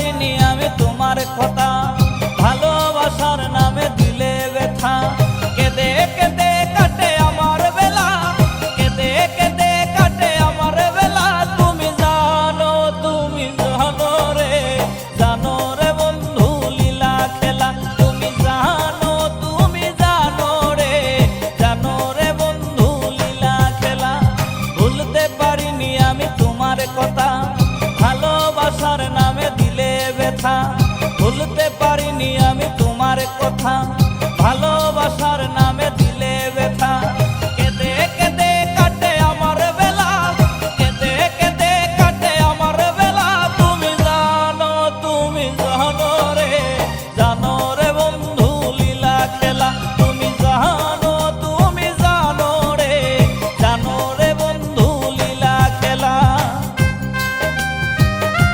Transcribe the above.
পারিনি আমি তোমার কথা, ভালোবাসার নামে দিলে ব্যথা। কেঁদে কেঁদে কাটে আমার বেলা, কেঁদে কেঁদে কাটে আমার বেলা। তুমি জানো রে, জানো রে বন্ধু লীলা খেলা। তুমি জানো রে, জানো রে বন্ধু লীলা খেলা। ভুলতে পারিনি আমি তোমার কথা, ভালোবাসার নামে দিলে ব্যথা। ভুলতে পারিনি আমি তোমার কথা।